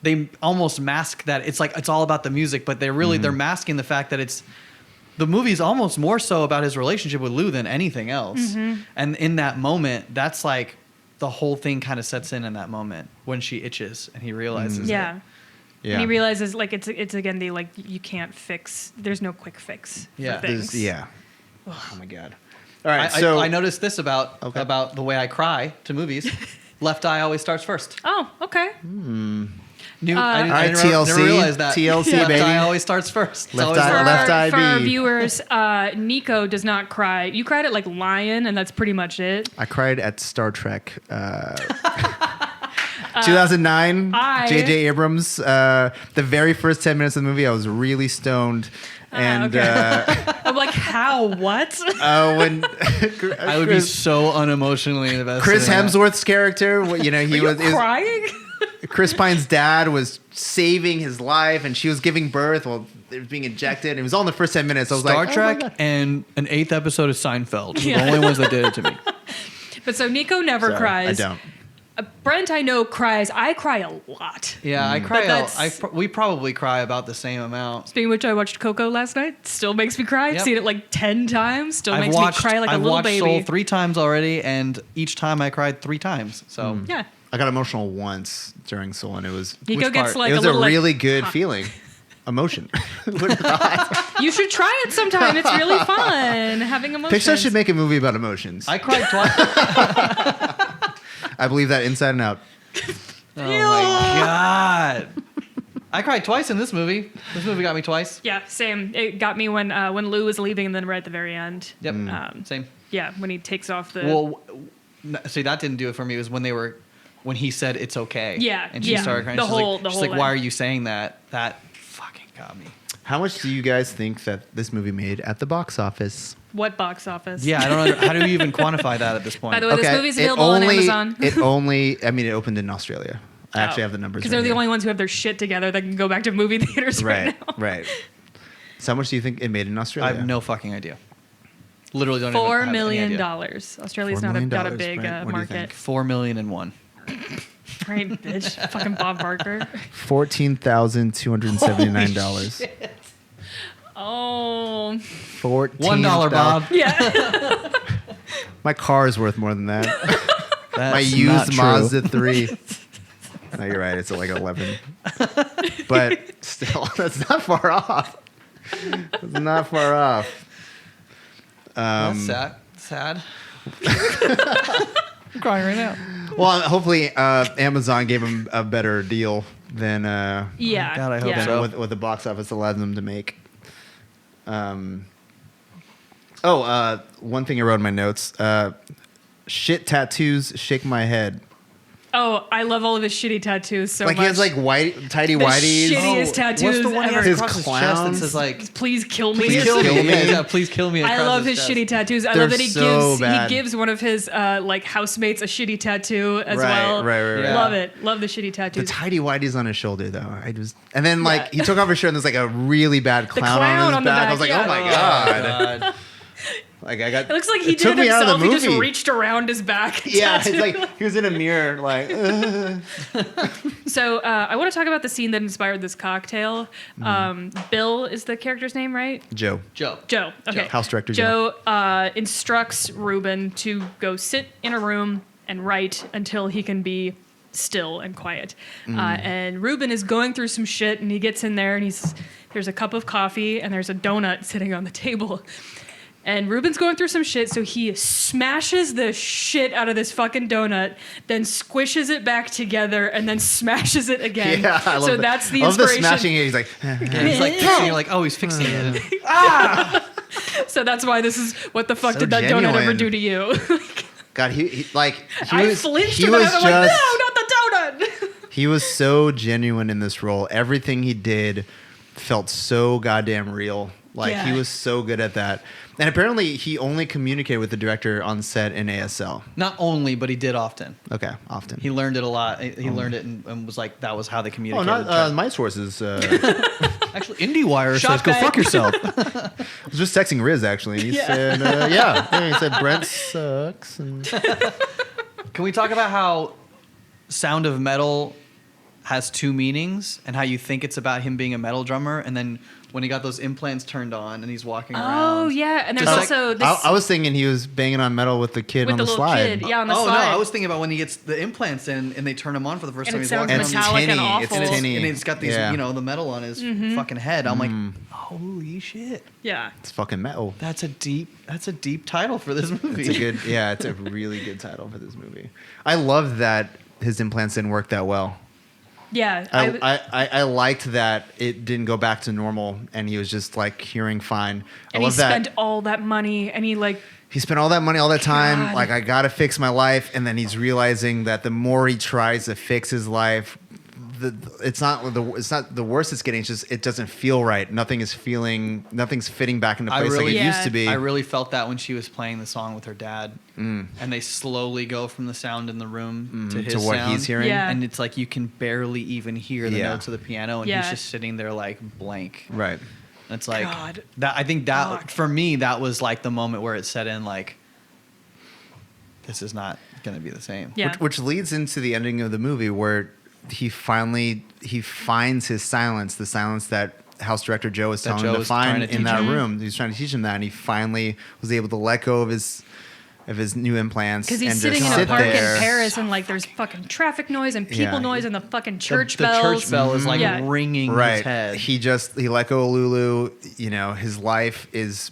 they almost mask that. It's like, it's all about the music, but they're masking the fact that the movie's almost more so about his relationship with Lou than anything else. Mm-hmm. And in that moment, that's like, the whole thing kind of sets in that moment when she itches and he realizes Yeah. it. yeah. And he realizes like it's again the like you can't fix. There's no quick fix. Yeah. For things. Yeah. Oh my god. All right. I, so I noticed this about the way I cry to movies. Left eye always starts first. Oh, okay. I All right, never TLC, realized that. TLC, Left baby. eye always starts first. It's Left always eye- the- left eye For our B. viewers, Nico does not cry. You cried at like Lion, and that's pretty much it. I cried at Star Trek. 2009, J.J. Abrams. The very first 10 minutes of the movie, I was really stoned. And I'm like, how? What? when I would be so unemotionally invested. Chris in that. Hemsworth's character, you know, he was crying? Chris Pine's dad was saving his life, and she was giving birth while it was being injected. It was all in the first 10 minutes. I was Star like, Trek oh my God. and an 8th episode of Seinfeld. Yeah. The only ones that did it to me. But so Nico never So, cries. I don't. Brent, I know, cries. I cry a lot. Yeah, I cry. that's- We probably cry about the same amount. Speaking of which, I watched Coco last night. Still makes me cry. I've Yep. seen it like 10 times. Still I've makes watched, me cry like a I've little watched baby. Soul 3 times already, and each time I cried 3 times. So Yeah. I got emotional once during Soul, and it was Nico Which gets part? like it was a a little really like, good feeling. Emotion. You should try it sometime. It's really fun having emotions. Pixar should make a movie about emotions. I cried twice. I believe that inside and out. Oh my god. I cried twice in this movie. This movie got me twice. Yeah, same. It got me when Lou was leaving, and then right at the very end. Yep. Same. Yeah, when he takes off the. Well, see, that didn't do it for me. It was when he said it's okay. Yeah, and she started crying. She's like, end. why are you saying that? That fucking got me. How much do you guys think that this movie made at the box office? What box office? Yeah, I don't know. How do you even quantify that at this point? By the way, this movie's available on Amazon. It opened in Australia. I actually have the numbers. Because they're the only ones who have their shit together that can go back to movie theaters right now. Right. So how much do you think it made in Australia? I have no fucking idea. Literally don't $4 even million. have any idea. Australia's $4 million, got a big right? What do you market. think? 4 million and one. Right, bitch. Fucking Bob Barker. $14,279. Oh. $1, Bob. Yeah. My car is worth more than that. That's My not used true. Mazda 3. No, you're right. It's at like 11. But still, that's not far off. It's not far off. That's sad. I'm crying right now. Well, hopefully Amazon gave them a better deal than Yeah. God, I hope yeah. so. what the box office allowed them to make. One thing I wrote in my notes. Shit tattoos shake my head. Oh, I love all of his shitty tattoos so Like much. he has like tidy The whities. shittiest tattoos What's the one he ever. has His across his chest clowns. that says like, Please kill me. please kill me. me. Yeah, please kill me. I across love his chest. shitty tattoos. I They're love that so he bad. gives one of his like housemates a shitty tattoo as well. Right. Yeah. Love it. Love the shitty The tattoos. tidy whities on his shoulder though. And then like he took off his shirt and there's like a really bad clown, clown on his back. I was like, yeah. oh my Oh, god. God. Like I got. It looks like he it took did it me out of himself. the He just movie. reached around his back. Yeah, it's tattoo. like he was in a mirror, like. So I want to talk about the scene that inspired this cocktail. Bill is the character's name, right? Joe, Joe. Okay. House director Joe instructs Ruben to go sit in a room and write until he can be still and quiet. And Ruben is going through some shit, and he gets in there, and there's a cup of coffee, and there's a donut sitting on the table. And Ruben's going through some shit, so he smashes the shit out of this fucking donut, then squishes it back together, and then smashes it again. Yeah, I love so that. that's the I love the inspiration. smashing here. He's like, And he's like fixing it, like, oh, he's fixing it. So that's why this is what the fuck So did that donut ever genuine. do to you? God, he I was. flinched He about was it. I'm just. like, no, not the donut. He was so genuine in this role. Everything he did felt so goddamn real. Like he Yeah. was so good at that. And apparently he only communicated with the director on set in ASL. Not only, but he did often. Okay, often. He learned it a lot. He learned it and was like, that was how they Oh, communicated. not my sources. Actually, IndieWire Shot says, go back. fuck yourself. I was just texting Riz actually. And he said, he said Brent sucks. And Can we talk about how Sound of Metal has two meanings and how you think it's about him being a metal drummer, and then when he got those implants turned on and he's walking around. Oh yeah, and there's Just also this I was thinking he was banging on metal with the kid with on the the little slide. kid, yeah, on the Oh slide. no, I was thinking about when he gets the implants in and they turn him on for the first And time. it He's sounds walking It's around. metallic and tinny. awful. It's tinny. And he's got these, Yeah. the metal on his fucking head. I'm like, holy shit, Yeah. It's fucking metal. that's a deep title for this movie. It's a really good title for this movie. I love that his implants didn't work that well. Yeah. I liked that it didn't go back to normal and he was just like hearing fine. I and he love that. spent all that money, and he like He spent all that money all that time. God. Like, I got to fix my life. And then he's realizing that the more he tries to fix his life, it's not the worse it's getting. It's just, it doesn't feel right. Nothing's fitting back into place like it Yeah. used to be. I really felt that when she was playing the song with her dad, and they slowly go from the sound in the room to his to what sound. he's hearing. Yeah. And it's like you can barely even hear the Yeah. notes of the piano, and Yeah. he's just sitting there like blank. Right. And it's like God. that. I think that Fuck. for me, that was like the moment where it set in. Like, this is not going to be the same. Yeah. Which leads into the ending of the movie where he finds his silence, the silence that house director Joe was telling him to find in that room. He was trying to teach him that, and he finally was able to let go of his new implants. because he's and sitting just in a sit park there. in Paris, and like there's fucking traffic noise and people Yeah. noise and the fucking church the bells. church bell is like Yeah. ringing Right. his head. He let go of Lulu. You know, his life is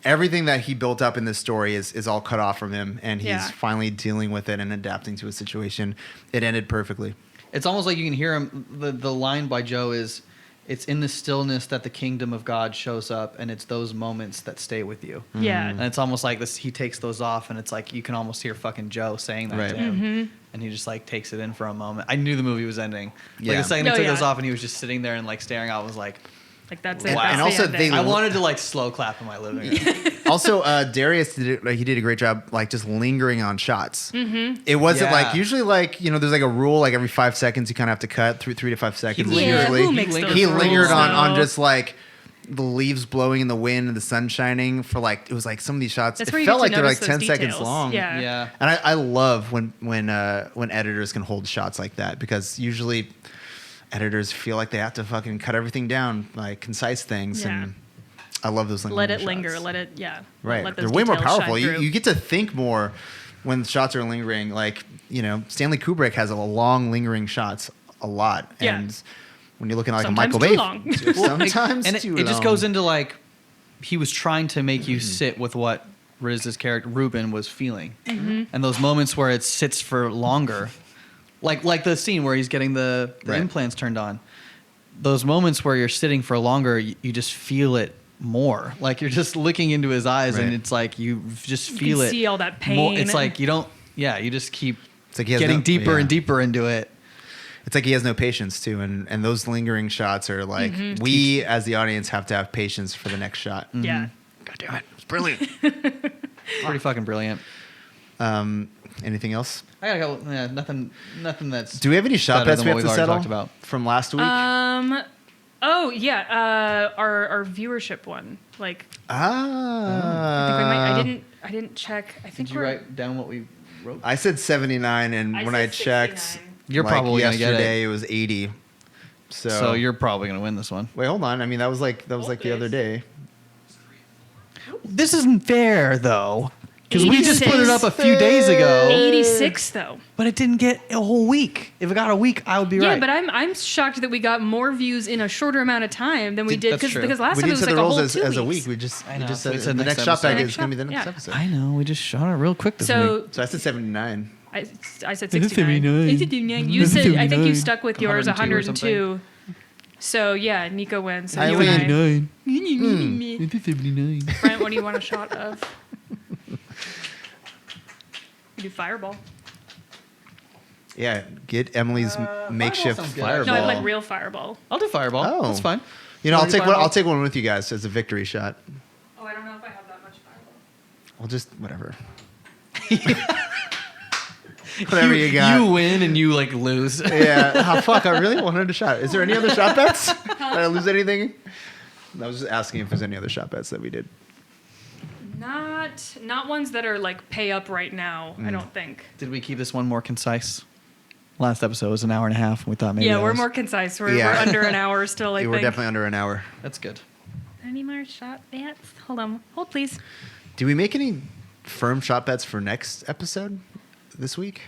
everything that he built up in this story is all cut off from him, and he's Yeah. finally dealing with it and adapting to a situation. It ended perfectly. It's almost like you can hear him. The line by Joe is, "It's in the stillness that the kingdom of God shows up, and it's those moments that stay with you." Yeah. And it's almost like this. He takes those off, and it's like you can almost hear fucking Joe saying that Right. to him, Mm-hmm. and he just like takes it in for a moment. I knew the movie was ending. Like Yeah. the second he Oh, took yeah. those off, and he was just sitting there and like staring out. I was like, Like that's Wow. it. That's And the also ending. they- I wanted to like slow clap in my living room. Also, Darius he did a great job, like just lingering on shots. Mm-hmm. It wasn't Yeah. like usually like there's like a rule like every 5 seconds you kind of have to cut 3 to 5 seconds. Yeah, usually. who makes those He rules, lingered on though? just like the leaves blowing in the wind and the sun shining for like it was like some of these shots. That's where It you felt get like to they were like notice 10 those seconds details. long. Yeah. Yeah. And I love when editors can hold shots like that because usually editors feel like they have to fucking cut everything down, like concise things, Yeah. and I love those lingering Let it shots. linger. Let it. Yeah. Right. Let They're those way more details powerful. shine You through. get to think more when the shots are lingering. Like, Stanley Kubrick has a long lingering shots a lot. Yeah. And when you're looking at like Sometimes a too Michael long. Bay, sometimes and too it just long. goes into like he was trying to make you sit with what Riz's character Ruben was feeling, and those moments where it sits for longer, like the scene where he's getting the Right. implants turned on. Those moments where you're sitting for longer, you just feel it more. Like you're just looking into his eyes, and Right. it's like you just You feel can it. see all that more. pain. It's like you don't. Yeah, you just keep It's like he has getting no- deeper yeah. and deeper into it. It's like he has no patience too, and those lingering shots are like we as the audience have to have patience for the next shot. Yeah. God damn it, it's brilliant. Pretty fucking brilliant. Anything else? I gotta go. Yeah, nothing that's. Do we have any shot better bets than we what have to we've already settle talked about. from last week? Oh yeah. Our viewership one. Like I think we might. I didn't check. I think Did you we're. write down what we wrote? I said 79, and when I said checked, 69. You're probably gonna get it. yesterday it was 80. So you're probably gonna win this one. Wait, hold on. I mean, that was like the other day. This isn't fair though, because we just 86. put it up a few days ago, 86 though. but it didn't get a whole week. If it got a week, I would be Yeah, right. but I'm shocked that we got more views in a shorter amount of time than we did That's true. because last We time it didn't was set like the a rules whole as 2 a weeks. week. We just I know. just So we said said the next next shot bag episode. is going to be the next Yeah. episode. I know we just shot it real quick this week. So I said 79. I said It is 69. 79. 69. You said I think you stuck with yours 102 or something. 102. So yeah, Nico wins. So I you win. and I. Brent, what do you want a shot of? You do Fireball. Yeah, get Emily's makeshift sounds good. fireball. No, I like real Fireball. I'll do fireball. Oh. That's fine. I'll take one. Fireball? I'll take one with you guys as a victory shot. Oh, I don't know if I have that much Fireball. We'll just whatever. Whatever you got. You win and you like lose. Yeah. Oh, fuck. I really wanted a shot. Is there any other shot bets? Did I lose anything? I was just asking if there's any other shot bets that we did. Not ones that are like pay up right now. I don't think. Did we keep this one more concise? Last episode was an hour and a half. And we thought maybe Yeah, that we're was- more concise. We're Yeah. under an hour still. I We're think. definitely under an hour. That's good. Any more shot bets? Hold on. Hold please. Do we make any firm shot bets for next episode this week?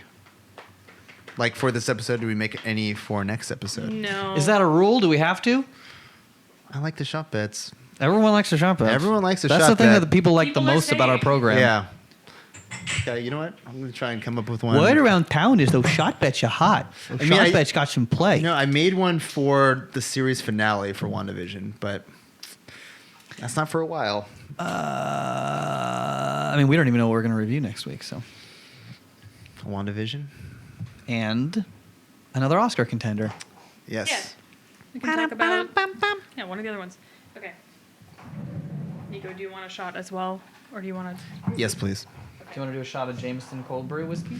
Like for this episode, do we make any for next episode? No. Is that a rule? Do we have to? I like the shot bets. Everyone likes a shot bet. Everyone likes a That's shot the thing bet. that the people like People the are most about our saying. program. Yeah. Okay, you know what? I'm going to try and come up with one. Word around town is those shot bets are hot. Those mean, shot I- bets got some play. I made one for the series finale for WandaVision, but that's not for a while. I mean, we don't even know what we're going to review next week. So, WandaVision? and another Oscar contender. Yes. Yeah. We can talk about. Yeah, one of the other ones. Okay. Nico, do you want a shot as well, or do you want to? Yes, please. Do you want to do a shot of Jameson cold brew whiskey?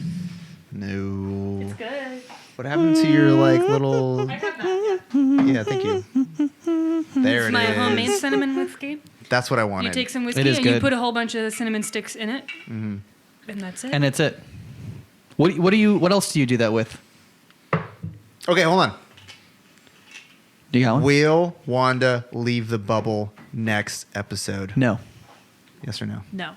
No. It's good. What happened to your little? I have that. Yeah. Yeah, thank you. There It's it my homemade is. cinnamon whiskey. That's what I wanted. You take some whiskey It is and you good. put a whole bunch of cinnamon sticks in it, and that's it. And it's it. What else do you do that with? Okay, hold on. Do you got one? Will Wanda leave the bubble next episode? No. Yes or no? no.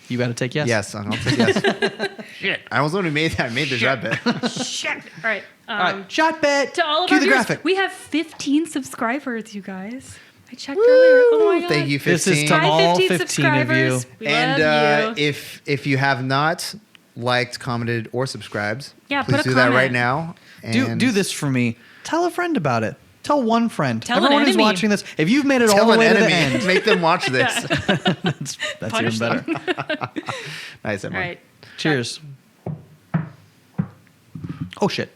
You got to take yes. Yes, I'll take yes. Shit. I was the one who made that. I made the shot bet. Shit. All right. All right. Shot bet. To all of Cue our the viewers, graphic. we have 15 subscribers, you guys. I checked earlier. Oh my god. Thank you, 15. This is to Hi, all 15 15 of you. subscribers. We And love you. if you have not liked, commented, or subscribed, Yeah, please put a do that comment. right now. And Do this for me. Tell a friend about it. Tell one friend. Tell an Everyone who's enemy. watching this, if you've made it all Tell the an way to the enemy. end, Make them watch this. that's Punish even better. Nice, All Emma. right. Cheers. Oh shit.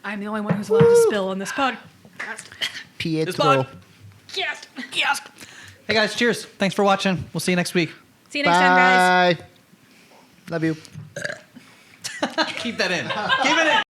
I'm the only one who's allowed to spill on this pod. Pietro. Yes. Hey guys, cheers. Thanks for watching. We'll see you next week. See you next time, guys. Bye. Love you. Keep that in. Keep it in.